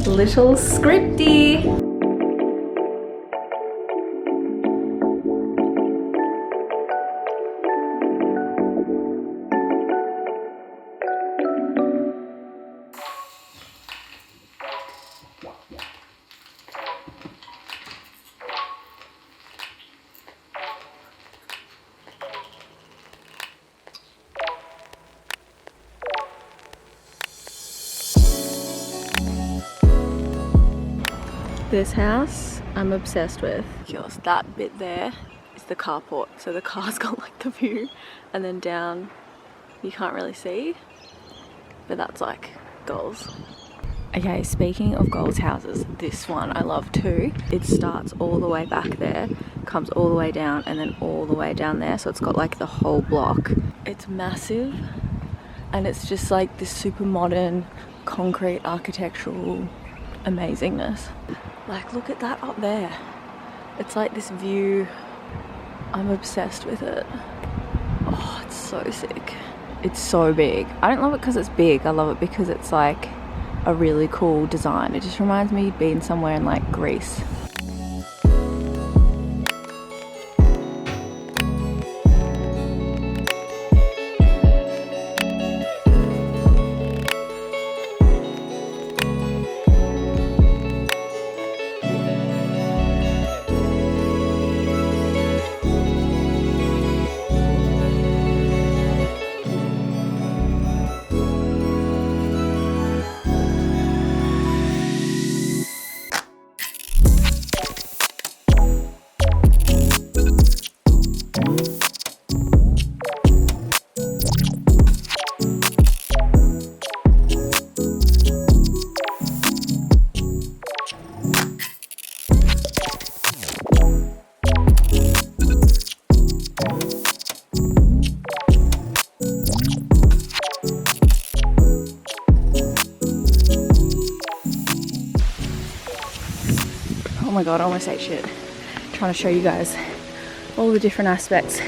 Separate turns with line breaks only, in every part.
little scripty. This house I'm obsessed with. Just that bit there is the carport, so the car's got like the view, and then down you can't really see, but that's like goals. Okay, speaking of goals houses, this one I love too. It starts all the way back there, comes all the way down, and then all the way down there, so it's got like the whole block. It's massive, and it's just like this super modern concrete architectural amazingness. Like, look at that up there. It's like this view. I'm obsessed with it. Oh, it's so sick. It's so big. I don't love it because it's big. I love it because it's like a really cool design. It just reminds me of being somewhere in like Greece. Oh my god, I almost ate shit. Trying to show you guys all the different aspects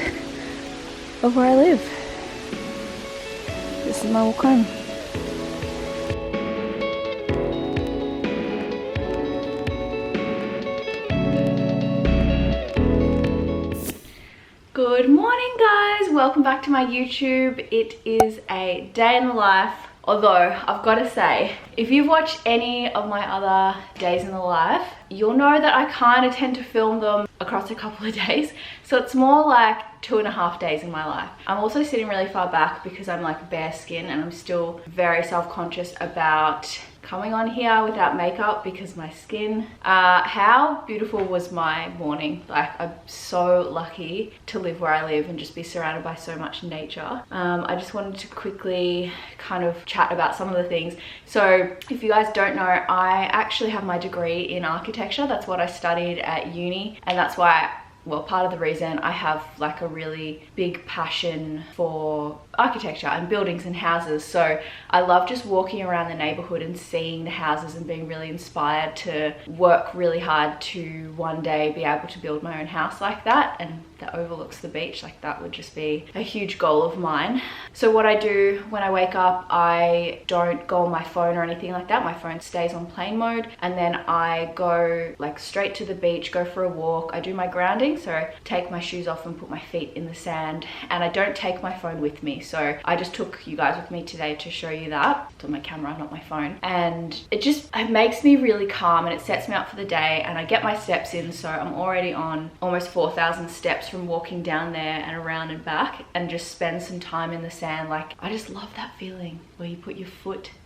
of where I live. This is my walk home. Good morning guys, welcome back to my YouTube. It is a day in the life. Although, I've got to say, if you've watched any of my other days in the life, you'll know that I kind of tend to film them across a couple of days. So it's more like 2.5 days in my life. I'm also sitting really far back because I'm like bare skin and I'm still very self-conscious about coming on here without makeup because my skin. How beautiful was my morning? Like, I'm so lucky to live where I live and just be surrounded by so much nature. I just wanted to quickly kind of chat about some of the things. So if you guys don't know, I actually have my degree in architecture. That's what I studied at uni, and that's why well, part of the reason I have like a really big passion for architecture and buildings and houses. So I love just walking around the neighborhood and seeing the houses and being really inspired to work really hard to one day be able to build my own house like that and that overlooks the beach. Like, that would just be a huge goal of mine. So what I do when I wake up, I don't go on my phone or anything like that. My phone stays on plane mode, and then I go like straight to the beach, go for a walk. I do my grounding, so I take my shoes off and put my feet in the sand, and I don't take my phone with me. So I just took you guys with me today to show you that. It's on my camera, not my phone. And it makes me really calm and it sets me up for the day, and I get my steps in. So I'm already on almost 4,000 steps from walking down there and around and back, and just spend some time in the sand. Like, I just love that feeling where you put your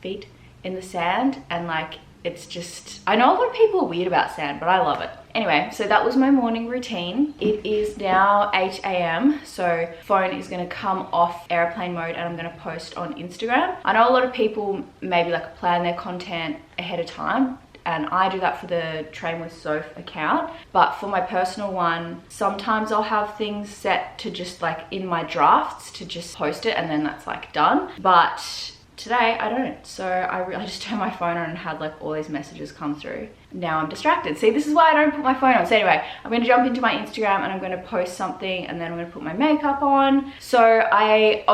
feet in the sand, and like, it's just, I know a lot of people are weird about sand, but I love it. Anyway, so that was my morning routine. It is now 8 a.m. So phone is gonna come off airplane mode and I'm gonna post on Instagram. I know a lot of people maybe like plan their content ahead of time, and I do that for the Train with Soph account. But for my personal one, sometimes I'll have things set to just like in my drafts to just post it, and then that's like done. But today I don't, so I just turned my phone on and had like all these messages come through, now I'm distracted. See, this is why I don't put my phone on. So anyway, I'm going to jump into my Instagram and I'm going to post something, and then I'm going to put my makeup on. So I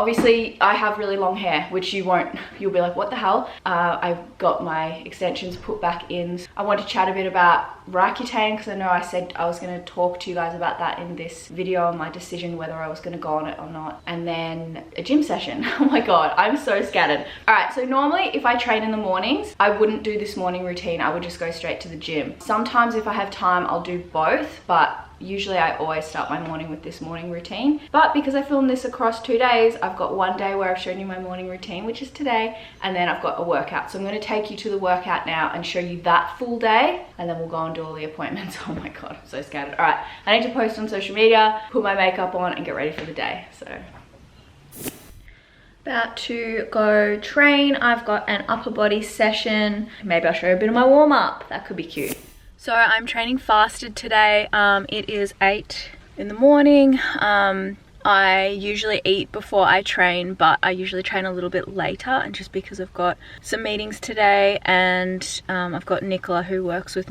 have really long hair, which you'll be like, what the hell? I've got my extensions put back in. I want to chat a bit about Roaccutane, because I know I said I was going to talk to you guys about that in this video, on my decision whether I was going to go on it or not. And then a gym session. Oh my god, I'm so scattered. All right, so normally if I train in the mornings, I wouldn't do this morning routine. I would just go straight to the gym. Sometimes if I have time, I'll do both, but usually I always start my morning with this morning routine. But because I filmed this across 2 days, I've got one day where I've shown you my morning routine, which is today, and then I've got a workout. So I'm going to take you to the workout now and show you that full day, and then we'll go and do all the appointments. Oh my god, I'm so scattered. All right, I need to post on social media, put my makeup on, and get ready for the day. So about to go train. I've got an upper body session. Maybe I'll show you a bit of my warm up. That could be cute. So I'm training fasted today. It is 8 in the morning. I usually eat before I train, but I usually train a little bit later, and just because I've got some meetings today, and I've got Nicola who working with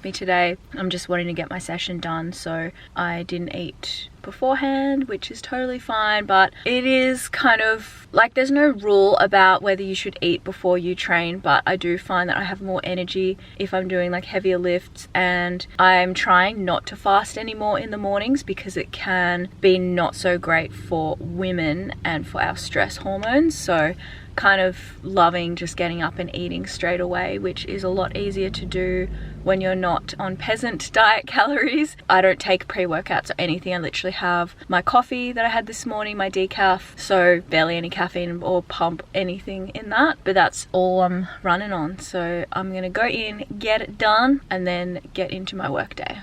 me today. I'm just wanting to get my session done, so I didn't eat beforehand, which is totally fine. But it is kind of like, there's no rule about whether you should eat before you train, but I do find that I have more energy if I'm doing like heavier lifts, and I'm trying not to fast anymore in the mornings because it can be not so great for women and for our stress hormones. So kind of loving just getting up and eating straight away, which is a lot easier to do when you're not on peasant diet calories. I don't take pre-workouts or anything. I literally have my coffee that I had this morning, my decaf, so barely any caffeine or pump anything in that, but that's all I'm running on. So I'm gonna go in, get it done, and then get into my work day.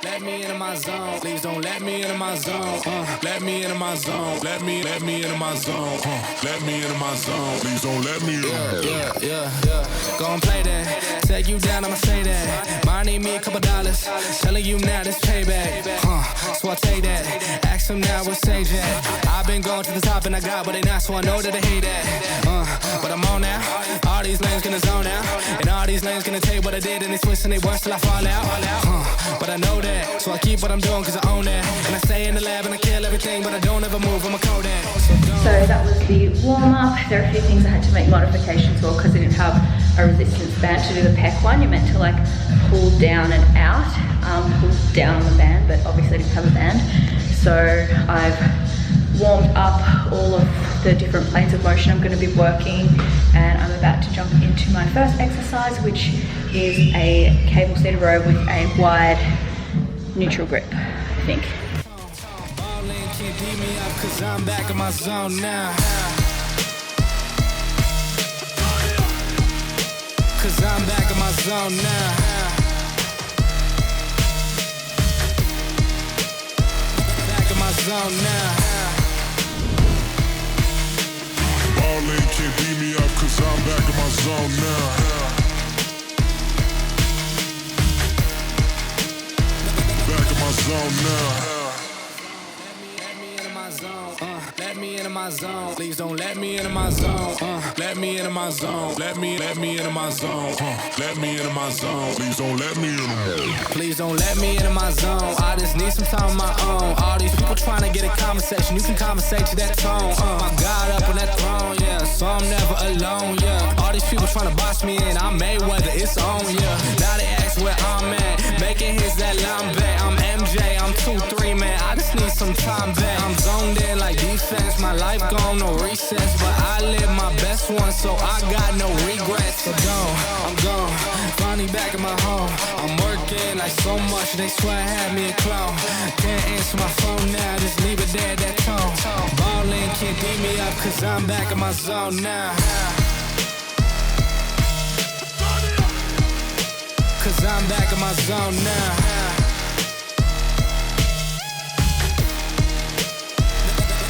Let me into my zone. Please don't let me into my zone. Let me into my zone. Let me into my zone. Let me into my zone. Please don't let me in. Yeah. Go and play that. Take you down, I'ma say that. Mine need me a couple dollars. Telling you now this payback. So I take that. Ask them now what's sage at. I've been going to the top and I got what they not, so I know that they hate that. But I'm on now. All these lanes gonna zone out. And all these lanes gonna take what I did and they twist and they worse till I fall out. But I know that, so I keep what I'm doing cause I own that. And I stay in the lab and I kill everything, but I don't ever move, I'm a Kodak.
So that was the warm-up. There are a few things I had to make modifications for because I didn't have a resistance band to do the pec one. You're meant to like pull down and out, pull down on the band, but obviously I didn't have a band. So I've warmed up all of the different planes of motion I'm going to be working, and I'm about to jump into my first exercise, which is a cable seated row with a wide neutral grip, I think.
Cause I'm back in my zone now. Cause I'm back in my zone now. Back in my zone now. Ballin' can't beat me up cause I'm back in my zone now. Back in my zone now. Let me into my zone. Please don't let me into my zone. Let me into my zone. Let me into my zone. Let me into my zone. Please don't let me in. Please don't let me into my zone. I just need some time of my own. All these people trying to get a conversation. You can conversate to that tone. My God up on that throne, yeah. So I'm never alone, yeah. All these people trying to box me in. I'm Mayweather, it's on, yeah. Now they ask where I'm at. Making hits that line back. I'm MJ, I'm 2-3, man. I just need some time back. I'm zoned in like defense. My life gone, no recess. But I live my best one, so I got no regrets. So I'm gone. Finally back in my home. I'm working like so much, they swear I had me a clone. Can't answer my phone now, just leave it there, that tone. Ballin' can't beat me up, cause I'm back in my zone now. Cause I'm back in my zone now.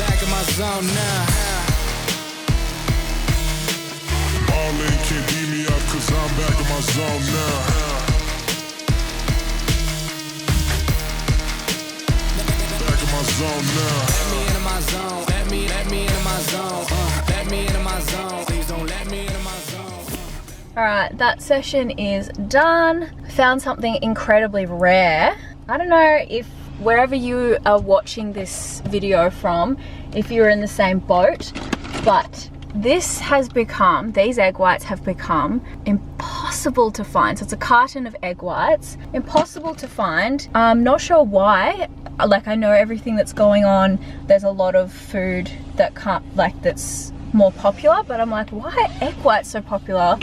Back in my zone now. Ballin' can't beat me up, cause I'm back in my zone now. Back in my zone now. Let me into my zone. Let me into my zone. Let me into my zone. Please don't let me into my zone.
Alright, that session is done. Found something incredibly rare. I don't know if wherever you are watching this video from, if you're in the same boat, but these egg whites have become impossible to find. So it's a carton of egg whites, impossible to find. I'm not sure why. Like, I know everything that's going on, there's a lot of food that that's more popular, but I'm like, why are egg whites so popular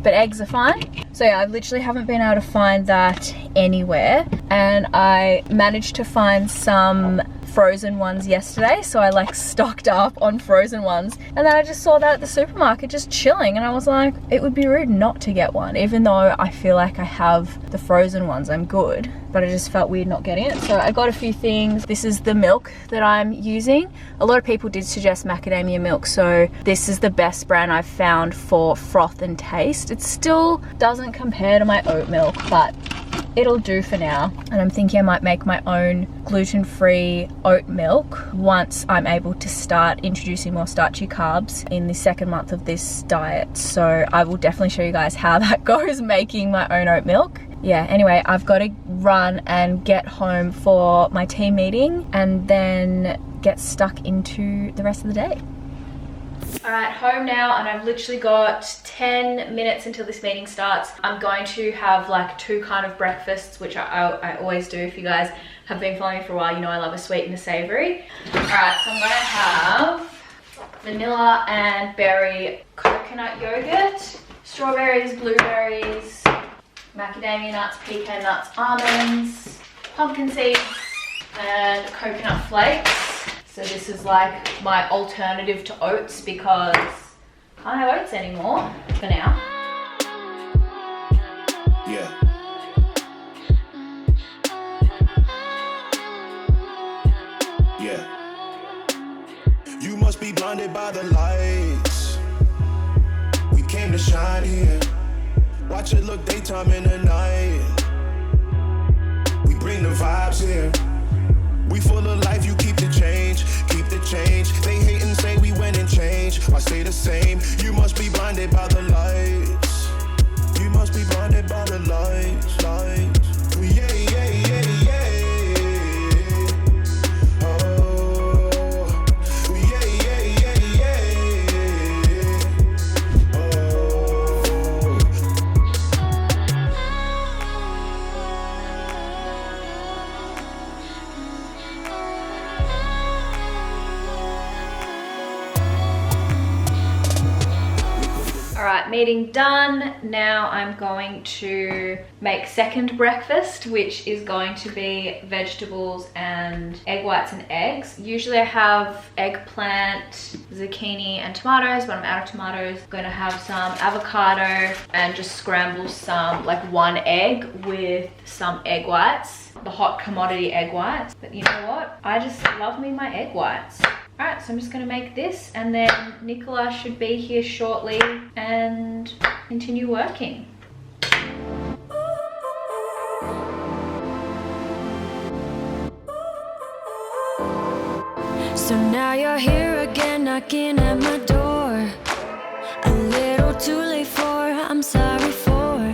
but eggs are fine? So yeah, I literally haven't been able to find that anywhere, and I managed to find some frozen ones yesterday, so I like stocked up on frozen ones, and then I just saw that at the supermarket just chilling, and I was like, it would be rude not to get one, even though I feel like I have the frozen ones, I'm good, but I just felt weird not getting it. So I got a few things. This is the milk that I'm using. A lot of people did suggest macadamia milk, so this is the best brand I've found for froth and taste. It still doesn't compare to my oat milk, but it'll do for now. And I'm thinking I might make my own gluten-free oat milk once I'm able to start introducing more starchy carbs in the second month of this diet. So I will definitely show you guys how that goes, making my own oat milk. Yeah, anyway, I've got to run and get home for my team meeting and then get stuck into the rest of the day. Alright, home now, and I've literally got 10 minutes until this meeting starts. I'm going to have like two kind of breakfasts, which I always do. If you guys have been following me for a while, you know I love a sweet and a savoury. Alright, so I'm going to have vanilla and berry coconut yogurt, strawberries, blueberries, macadamia nuts, pecan nuts, almonds, pumpkin seeds, and coconut flakes. So this is like my alternative to oats because I can't have oats anymore for now.
Yeah. Yeah. You must be blinded by the lights. We came to shine here. Watch it look daytime in the night. We bring the vibes here. We full of life, you keep the change, keep the change. They hate and say we went and changed. I stay the same. You must be blinded by the lights. You must be blinded by the lights, lights. Yeah, yeah, yeah, yeah. Oh, yeah, yeah, yeah, yeah. Oh.
Alright, meeting done. Now I'm going to make second breakfast, which is going to be vegetables and egg whites and eggs. Usually I have eggplant, zucchini and tomatoes, but I'm out of tomatoes. I'm going to have some avocado and just scramble some, like one egg with some egg whites, the hot commodity egg whites. But you know what? I just love me my egg whites. Alright, so I'm just going to make this, and then Nicola should be here shortly and continue working.
So now you're here again, knocking at my door. A little too late for, I'm sorry for.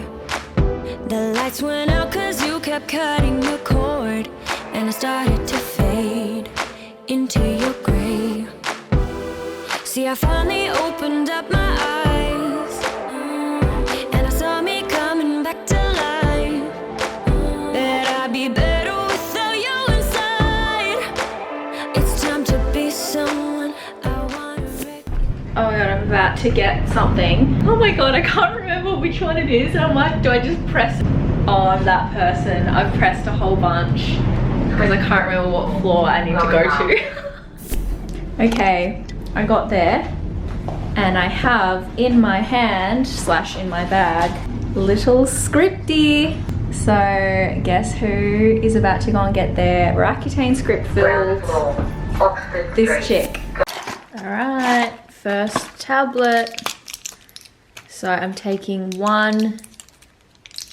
The lights went out 'cause you kept cutting the cord, and I started to fade into your grave. See, I finally opened up my eyes, and I saw me coming back to life. That I'd be better without you inside. It's time to be someone I want to be.
Oh my god, I'm about to get something. Oh my god, I can't remember which one it is. And I'm like, do I just press on that person? I've pressed a whole bunch because I can't remember what floor I need to go to. Okay, I got there, and I have in my hand / in my bag little scripty. So guess who is about to go and get their Roaccutane script filled? This chick. Alright, first tablet. So I'm taking one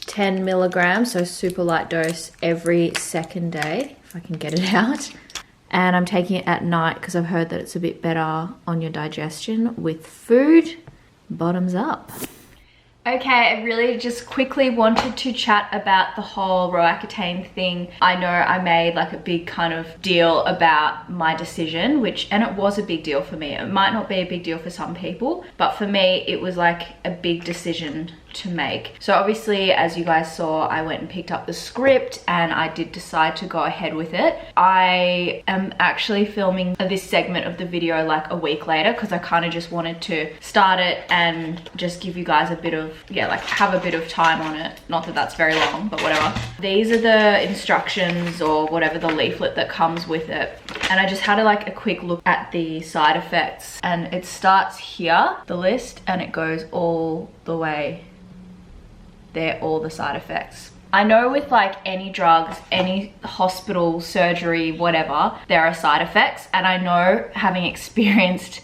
10 milligrams, so super light dose every second day, if I can get it out. and I'm taking it at night because I've heard that it's a bit better on your digestion with food. Bottoms up. Okay, I really just quickly wanted to chat about the whole Roaccutane thing. I know I made like a big kind of deal about my decision, and it was a big deal for me. It might not be a big deal for some people, but for me, it was like a big decision to make. So obviously, as you guys saw, I went and picked up the script and I did decide to go ahead with it. I am actually filming this segment of the video like a week later because I kind of just wanted to start it and just give you guys a bit of, like have a bit of time on it. Not that that's very long, but whatever. These are the instructions or whatever, the leaflet that comes with it. And I just had a quick look at the side effects, and it starts here, the list, and it goes all the way. They're all the side effects. I know with like any drugs, any hospital, surgery, whatever, there are side effects. And I know, having experienced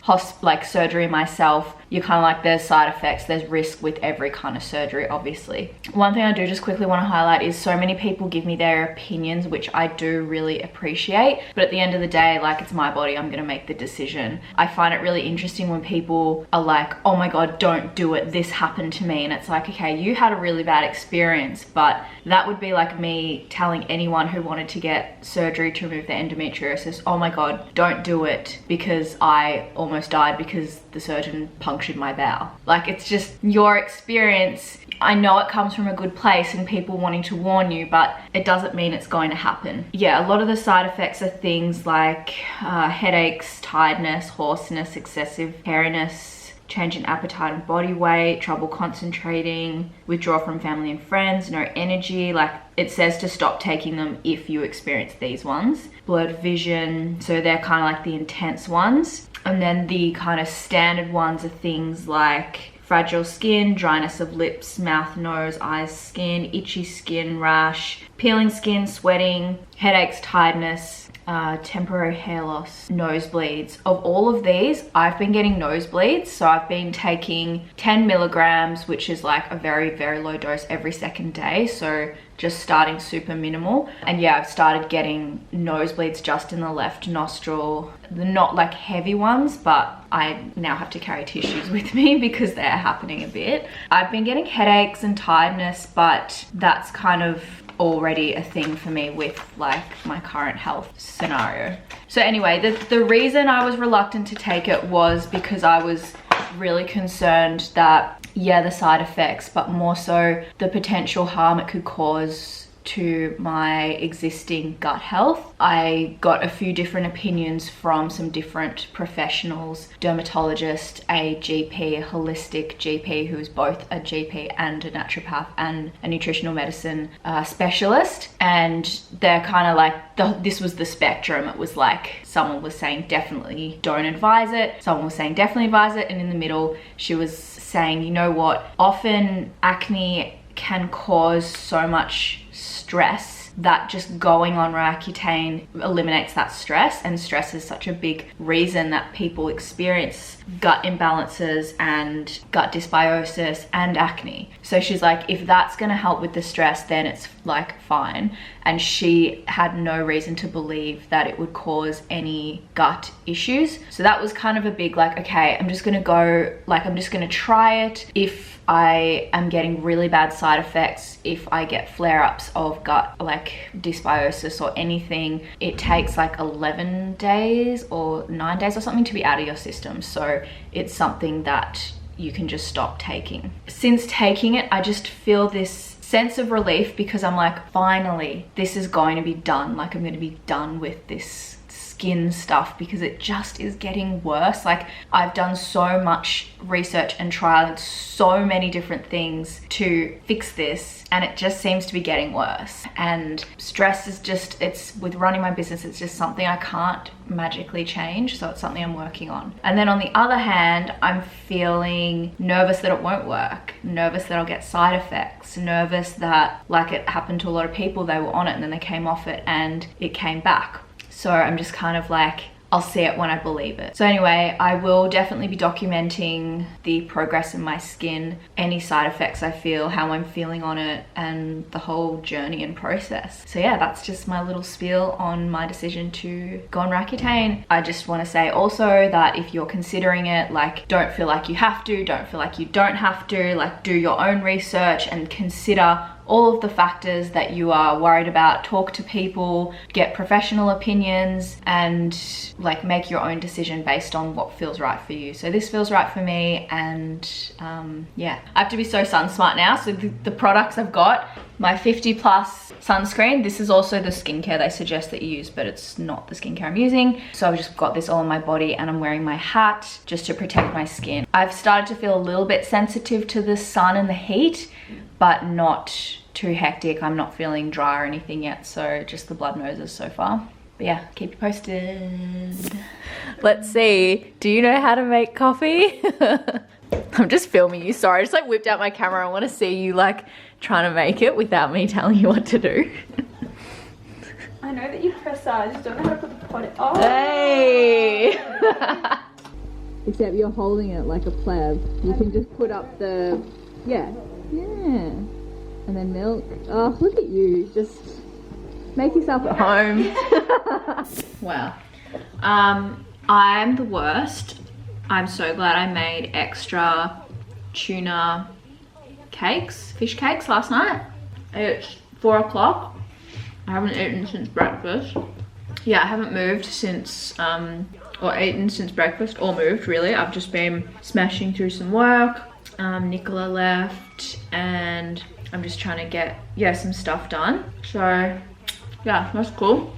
surgery myself, you're kind of like, there's side effects, there's risk with every kind of surgery, obviously. One thing I do just quickly want to highlight is so many people give me their opinions, which I do really appreciate. But at the end of the day, like, it's my body, I'm going to make the decision. I find it really interesting when people are like, oh my God, don't do it, this happened to me. And it's like, okay, you had a really bad experience, but that would be like me telling anyone who wanted to get surgery to remove their endometriosis, oh my God, don't do it because I almost died because the surgeon punctured my bowel. Like, it's just your experience. I know it comes from a good place and people wanting to warn you, but it doesn't mean it's going to happen. Yeah, a lot of the side effects are things like headaches, tiredness, hoarseness, excessive hairiness, change in appetite and body weight, trouble concentrating, withdrawal from family and friends, no energy. Like, it says to stop taking them if you experience these ones. Blurred vision, so they're kind of like the intense ones. And then the kind of standard ones are things like fragile skin, dryness of lips, mouth, nose, eyes, skin, itchy skin, rash, peeling skin, sweating, headaches, tiredness, temporary hair loss, nosebleeds. Of all of these, I've been getting nosebleeds. So I've been taking 10 milligrams, which is like a very, very low dose every second day. So just starting super minimal. And yeah, I've started getting nosebleeds just in the left nostril. They're not like heavy ones, but I now have to carry tissues with me because they're happening a bit. I've been getting headaches and tiredness, but that's kind of already a thing for me with like my current health scenario. So anyway, the reason I was reluctant to take it was because I was really concerned that, yeah, the side effects, but more so the potential harm it could cause to my existing gut health. I got a few different opinions from some different professionals, dermatologist, a GP, a holistic GP who's both a GP and a naturopath and a nutritional medicine specialist. And they're kind of like, this was the spectrum. It was like, someone was saying definitely don't advise it, someone was saying definitely advise it, and in the middle she was saying, you know what, often acne can cause so much stress that just going on Roaccutane eliminates that stress, and stress is such a big reason that people experience gut imbalances and gut dysbiosis and acne. So she's like, if that's going to help with the stress, then it's like fine. And she had no reason to believe that it would cause any gut issues. So that was kind of a big like, okay, I'm just going to go, like, I'm just going to try it. If I am getting really bad side effects, if I get flare-ups of gut like dysbiosis or anything, it takes like 11 days or 9 days or something to be out of your system. So it's something that you can just stop taking. Since taking it, I just feel this sense of relief because I'm like, finally, this is going to be done. Like, I'm going to be done with this skin stuff because it just is getting worse. Like, I've done so much research and trial so many different things to fix this, and it just seems to be getting worse. And stress is just, it's with running my business, it's just something I can't magically change, so it's something I'm working on. And then on the other hand, I'm feeling nervous that it won't work, nervous that I'll get side effects, nervous that, like it happened to a lot of people, they were on it and then they came off it and it came back. So I'm just kind of like, I'll see it when I believe it. So anyway, I will definitely be documenting the progress in my skin, any side effects I feel, how I'm feeling on it, and the whole journey and process. So yeah, that's just my little spiel on my decision to go on Roaccutane. I just want to say also that if you're considering it, like, don't feel like you have to, don't feel like you don't have to, like, do your own research and consider all of the factors that you are worried about. Talk to people, get professional opinions, and like make your own decision based on what feels right for you. So this feels right for me, and yeah, I have to be so sun smart now. So the products I've got, my 50 plus sunscreen, this is also the skincare they suggest that you use, but it's not the skincare I'm using. So I've just got this all on my body, and I'm wearing my hat just to protect my skin. I've started to feel a little bit sensitive to the sun and the heat, but not too hectic. I'm not feeling dry or anything yet, so just the blood noses so far. But yeah, keep you posted. Let's see, do you know how to make coffee? I'm just filming you, sorry, I just like whipped out my camera. I want to see you like trying to make it without me telling you what to do.
I know that you press that, I just don't know how to put the pot in. Oh!
Hey! Except you're holding it like a pleb. You can just put up the, yeah. And then milk. Oh, look at you. Just make yourself at home. Wow. I'm the worst. I'm so glad I made extra tuna cakes, fish cakes last night. It's 4 o'clock. I haven't eaten since breakfast. Yeah, I haven't moved since, or eaten since breakfast, or moved really. I've just been smashing through some work. Nicola left, and I'm just trying to get, yeah, some stuff done. So yeah, that's cool.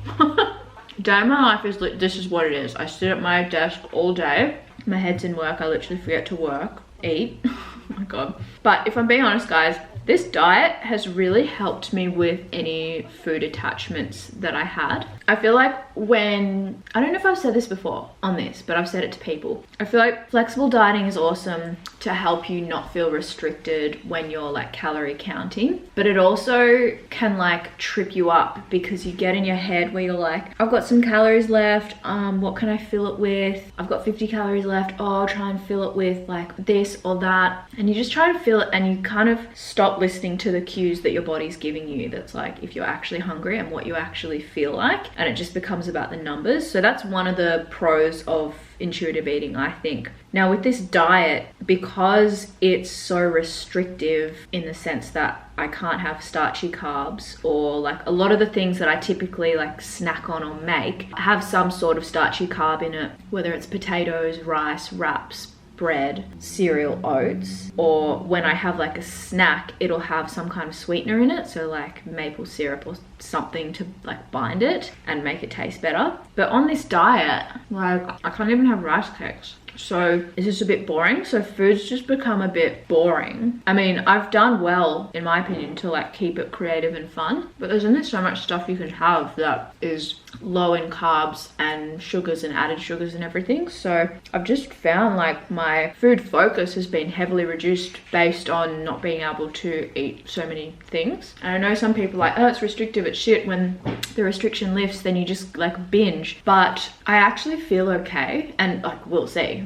Day of my life is, this is what it is. I sit at my desk all day. My head's in work. I literally forget to work, eat. Oh my God. But if I'm being honest, guys, this diet has really helped me with any food attachments that I had. I feel like when, I don't know if I've said this before on this, but I've said it to people. I feel like flexible dieting is awesome to help you not feel restricted when you're like calorie counting, but it also can like trip you up because you get in your head where you're like, I've got some calories left, what can I fill it with? I've got 50 calories left, oh, I'll try and fill it with like this or that. And you just try to fill it, and you kind of stop listening to the cues that your body's giving you. That's like if you're actually hungry and what you actually feel like, and it just becomes about the numbers. So that's one of the pros of intuitive eating, I think. Now with this diet, because it's so restrictive in the sense that I can't have starchy carbs, or like a lot of the things that I typically like snack on or make have some sort of starchy carb in it, whether it's potatoes, rice, wraps, bread, cereal, oats, or when I have like a snack, it'll have some kind of sweetener in it, so like maple syrup or something to like bind it and make it taste better. But on this diet, like I can't even have rice cakes. So it's just a bit boring. So food's just become a bit boring. I mean, I've done well, in my opinion, to like keep it creative and fun, but there's only so much stuff you can have that is low in carbs and sugars and added sugars and everything. So I've just found like my food focus has been heavily reduced based on not being able to eat so many things. And I know some people are like, oh, it's restrictive, it's shit. When the restriction lifts, then you just like binge. But I actually feel okay, and like we'll see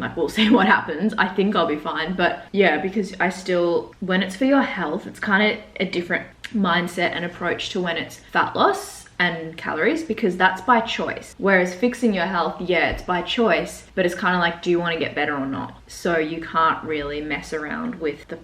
what happens. I think I'll be fine. But yeah, because I still, when it's for your health, it's kind of a different mindset and approach to when it's fat loss and calories, because that's by choice. Whereas fixing your health, yeah, it's by choice, but it's kind of like, do you want to get better or not? So you can't really mess around with the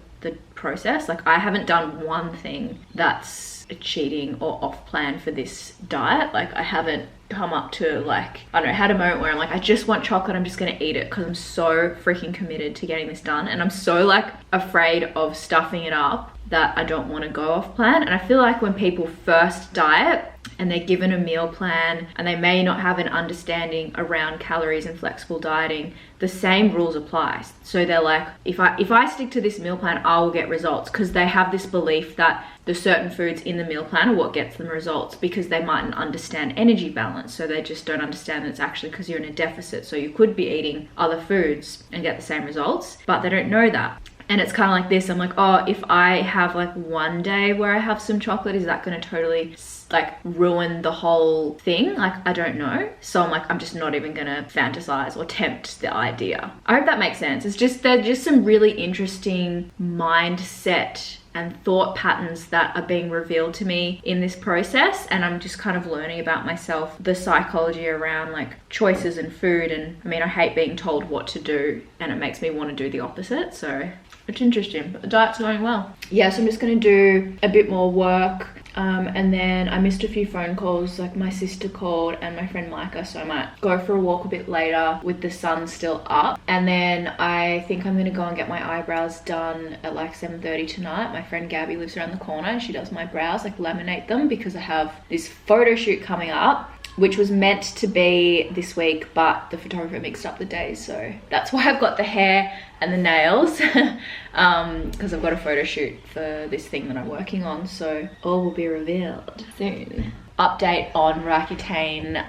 process. Like I haven't done one thing that's a cheating or off plan for this diet. Like I haven't come up to like, I don't know, had a moment where I'm like, I just want chocolate, I'm just gonna eat it, because I'm so freaking committed to getting this done, and I'm so like afraid of stuffing it up that I don't want to go off plan. And I feel like when people first diet and they're given a meal plan and they may not have an understanding around calories and flexible dieting, the same rules apply. So they're like, if I stick to this meal plan, I will get results, because they have this belief that the certain foods in the meal plan are what gets them results, because they mightn't understand energy balance. So they just don't understand that it's actually because you're in a deficit. So you could be eating other foods and get the same results, but they don't know that. And it's kind of like this, I'm like, oh, if I have like one day where I have some chocolate, is that going to totally like ruin the whole thing. Like, I don't know. So I'm like, I'm just not even gonna fantasize or tempt the idea. I hope that makes sense. It's just, there's just some really interesting mindset and thought patterns that are being revealed to me in this process, and I'm just kind of learning about myself, the psychology around like choices and food. And I mean, I hate being told what to do, and it makes me want to do the opposite, so it's interesting. But the diet's going well. Yeah, so I'm just going to do a bit more work, and then I missed a few phone calls. Like, my sister called and my friend Micah, so I might go for a walk a bit later with the sun still up. And then I think I'm going to go and get my eyebrows done at like 7:30 tonight. My friend Gabby lives around the corner and she does my brows, like laminate them, because I have this photo shoot coming up, which was meant to be this week, but the photographer mixed up the days, so that's why I've got the hair and the nails, because I've got a photo shoot for this thing that I'm working on, so all will be revealed soon. Update on Roaccutane.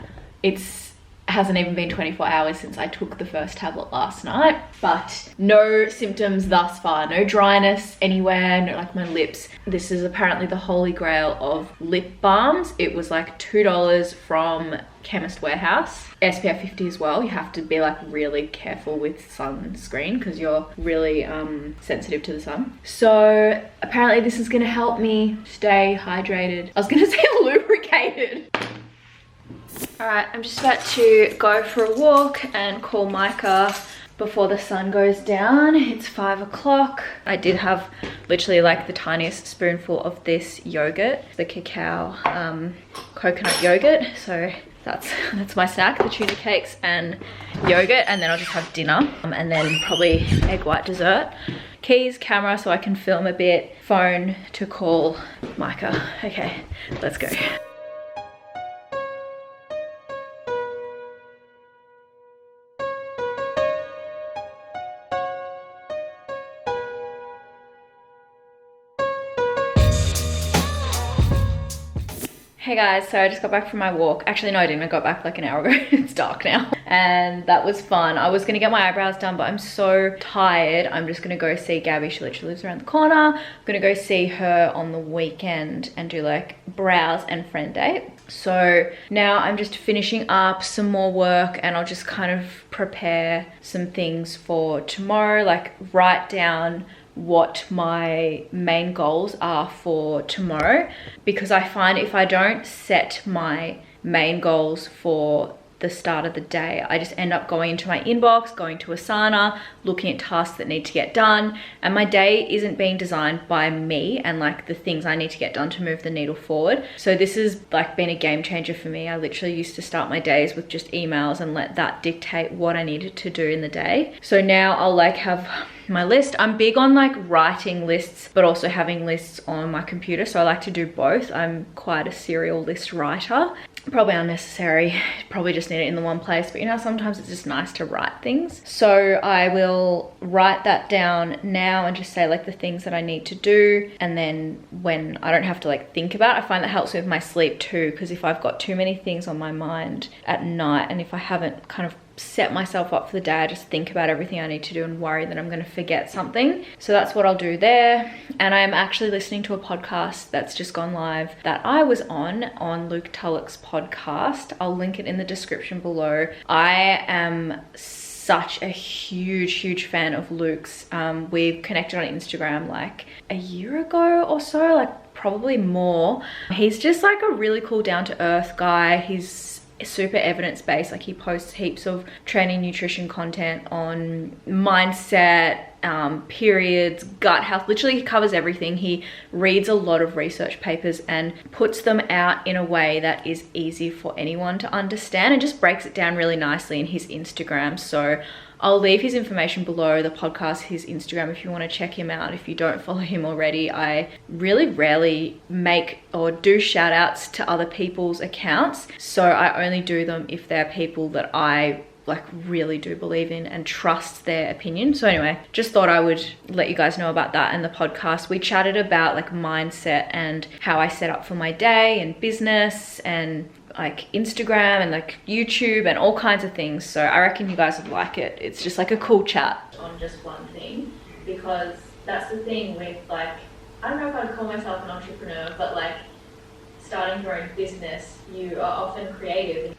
Hasn't even been 24 hours since I took the first tablet last night, but no symptoms thus far. No dryness anywhere, no, like my lips. This is apparently the holy grail of lip balms. It was like $2 from Chemist Warehouse. SPF 50 as well. You have to be like really careful with sunscreen because you're really sensitive to the sun. So apparently this is gonna help me stay hydrated. I was gonna say lubricated. Alright, I'm just about to go for a walk and call Micah before the sun goes down. It's 5 o'clock. I did have literally like the tiniest spoonful of this yogurt, the cacao coconut yogurt. So that's my snack, the tuna cakes and yogurt, and then I'll just have dinner, and then probably egg white dessert. Keys, camera so I can film a bit, phone to call Micah. Okay, let's go. Hey guys, so I just got back from my walk. Actually, no, I didn't. I got back like an hour ago. It's dark now. And that was fun. I was gonna get my eyebrows done, but I'm so tired. I'm just gonna go see Gabby. She literally lives around the corner. I'm gonna go see her on the weekend and do like brows and friend date. So now I'm just finishing up some more work, and I'll just kind of prepare some things for tomorrow, like write down what my main goals are for tomorrow, because I find if I don't set my main goals for the start of the day, I just end up going into my inbox, going to Asana, looking at tasks that need to get done, and my day isn't being designed by me and like the things I need to get done to move the needle forward. So this has like been a game changer for me. I literally used to start my days with just emails and let that dictate what I needed to do in the day. So now I'll like have my list. I'm big on like writing lists, but also having lists on my computer, so I like to do both. I'm quite a serial list writer. Probably unnecessary, probably just need it in the one place, but you know, sometimes it's just nice to write things. So I will write that down now and just say like the things that I need to do, and then when I don't have to like think about it, I find that helps with my sleep too, because if I've got too many things on my mind at night, and if I haven't kind of set myself up for the day, I just think about everything I need to do and worry that I'm going to forget something. So that's what I'll do there. And I'm actually listening to a podcast that's just gone live that I was on Luke Tulloch's podcast. I'll link it in the description below. I am such a huge fan of Luke's. We've connected on Instagram like a year ago or so, like probably more. He's just like a really cool down-to-earth guy. He's super evidence-based. Like, he posts heaps of training nutrition content on mindset, periods, gut health. Literally, he covers everything. He reads a lot of research papers and puts them out in a way that is easy for anyone to understand, and just breaks it down really nicely in his Instagram. So I'll leave his information below, the podcast, his Instagram, if you want to check him out. If you don't follow him already, I really rarely make or do shout outs to other people's accounts. So I only do them if they're people that I like really do believe in and trust their opinion. So anyway, just thought I would let you guys know about that and the podcast. We chatted about like mindset and how I set up for my day and business and like Instagram and like YouTube and all kinds of things. So I reckon you guys would like it. It's just like a cool chat on just one thing, because that's the thing with like, I don't know if I'd call myself an entrepreneur, but like starting your own business, you are often creative.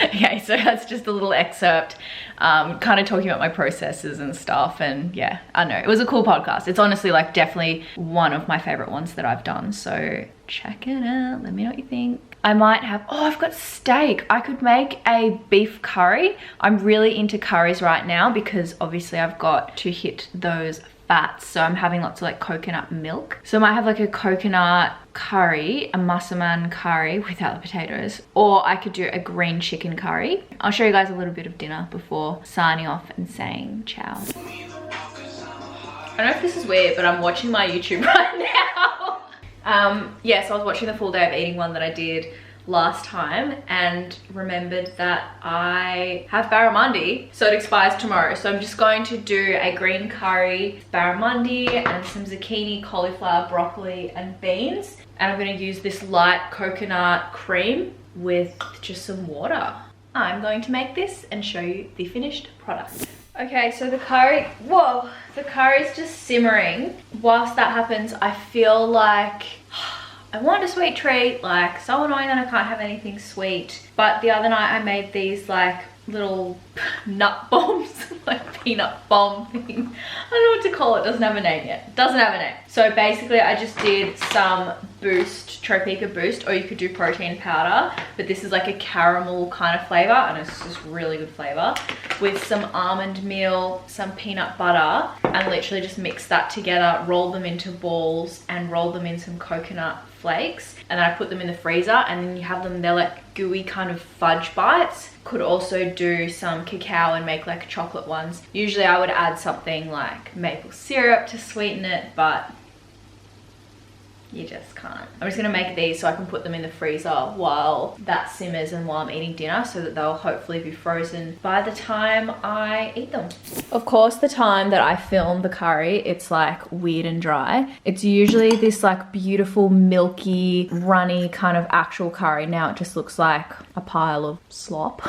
Okay, so that's just a little excerpt, kind of talking about my processes and stuff. And yeah, I know, it was a cool podcast. It's honestly like definitely one of my favorite ones that I've done. So check it out. Let me know what you think. I might have, oh, I've got steak. I could make a beef curry. I'm really into curries right now because obviously I've got to hit those fats. So I'm having lots of like coconut milk. So I might have like a coconut curry, a massaman curry without the potatoes, or I could do a green chicken curry. I'll show you guys a little bit of dinner before signing off and saying ciao. I don't know if this is weird, but I'm watching my YouTube right now. Yeah, so I was watching the full day of eating one that I did last time and remembered that I have barramundi, so it expires tomorrow. So I'm just going to do a green curry, barramundi, and some zucchini, cauliflower, broccoli, and beans. And I'm going to use this light coconut cream with just some water. I'm going to make this and show you the finished product. Okay, so the curry, whoa, the curry's just simmering. Whilst that happens, I feel like I want a sweet treat, like so annoying that I can't have anything sweet. But the other night I made these like little nut bombs, like peanut bomb thing. I don't know what to call it, doesn't have a name yet. Doesn't have a name. So basically I just did some Boost, Tropica Boost, or you could do protein powder, but this is like a caramel kind of flavor and it's just really good flavor, with some almond meal, some peanut butter, and literally just mix that together, roll them into balls and roll them in some coconut flakes, and then I put them in the freezer, and then you have them, they're like gooey kind of fudge bites. Could also do some cacao and make like chocolate ones. Usually I would add something like maple syrup to sweeten it, but you just can't. I'm just gonna make these so I can put them in the freezer while that simmers and while I'm eating dinner, so that they'll hopefully be frozen by the time I eat them. Of course, the time that I film the curry, it's like weird and dry. It's usually this like beautiful, milky, runny kind of actual curry. Now it just looks like a pile of slop.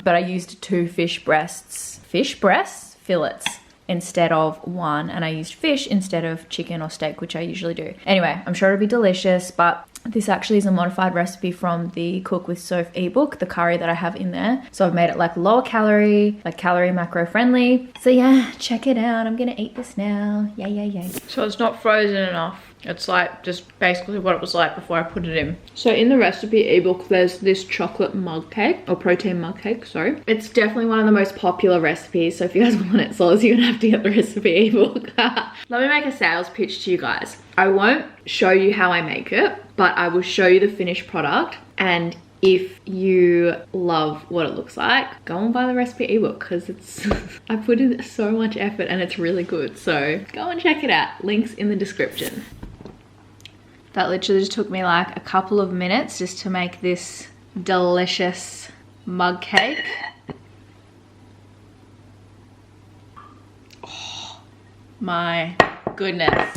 But I used 2 fish breasts, fillets, instead of 1, and I used fish instead of chicken or steak, which I usually do. Anyway, I'm sure it'll be delicious, but this actually is a modified recipe from the Cook with Soph ebook, the curry that I have in there. So I've made it like lower calorie, like calorie macro friendly. So yeah, check it out. I'm gonna eat this now. Yay. So it's not frozen enough. It's like just basically what it was like before I put it in. So in the recipe ebook, there's this chocolate mug cake, or protein mug cake, sorry. It's definitely one of the most popular recipes. So if you guys want it, so you're gonna have to get the recipe ebook. Let me make a sales pitch to you guys. I won't show you how I make it, but I will show you the finished product. And if you love what it looks like, go and buy the recipe ebook, because it's I put in so much effort and it's really good. So go and check it out. Links in the description. That literally just took me like a couple of minutes just to make this delicious mug cake. Oh my goodness.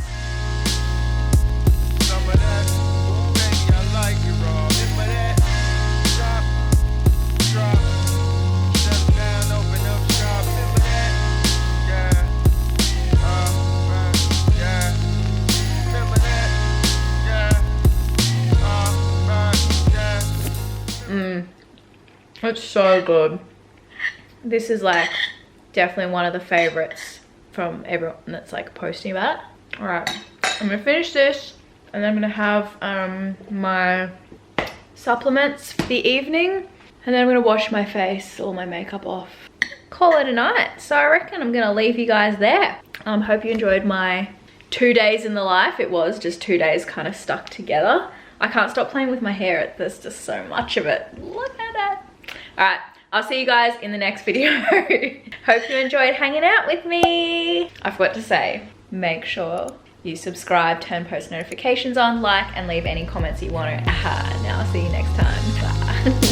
It's so good. This is like definitely one of the favorites from everyone that's like posting about it. All right, I'm gonna finish this and then I'm gonna have my supplements for the evening, and then I'm gonna wash my face, all my makeup off, call it a night. So I reckon I'm gonna leave you guys there. Hope you enjoyed my 2 days in the life. It was just 2 days kind of stuck together. I can't stop playing with my hair. There's just so much of it. Look at it. All right, I'll see you guys in the next video. Hope you enjoyed hanging out with me. I forgot to say, make sure you subscribe, turn post notifications on, like, and leave any comments you want to. Now I'll see you next time. Bye.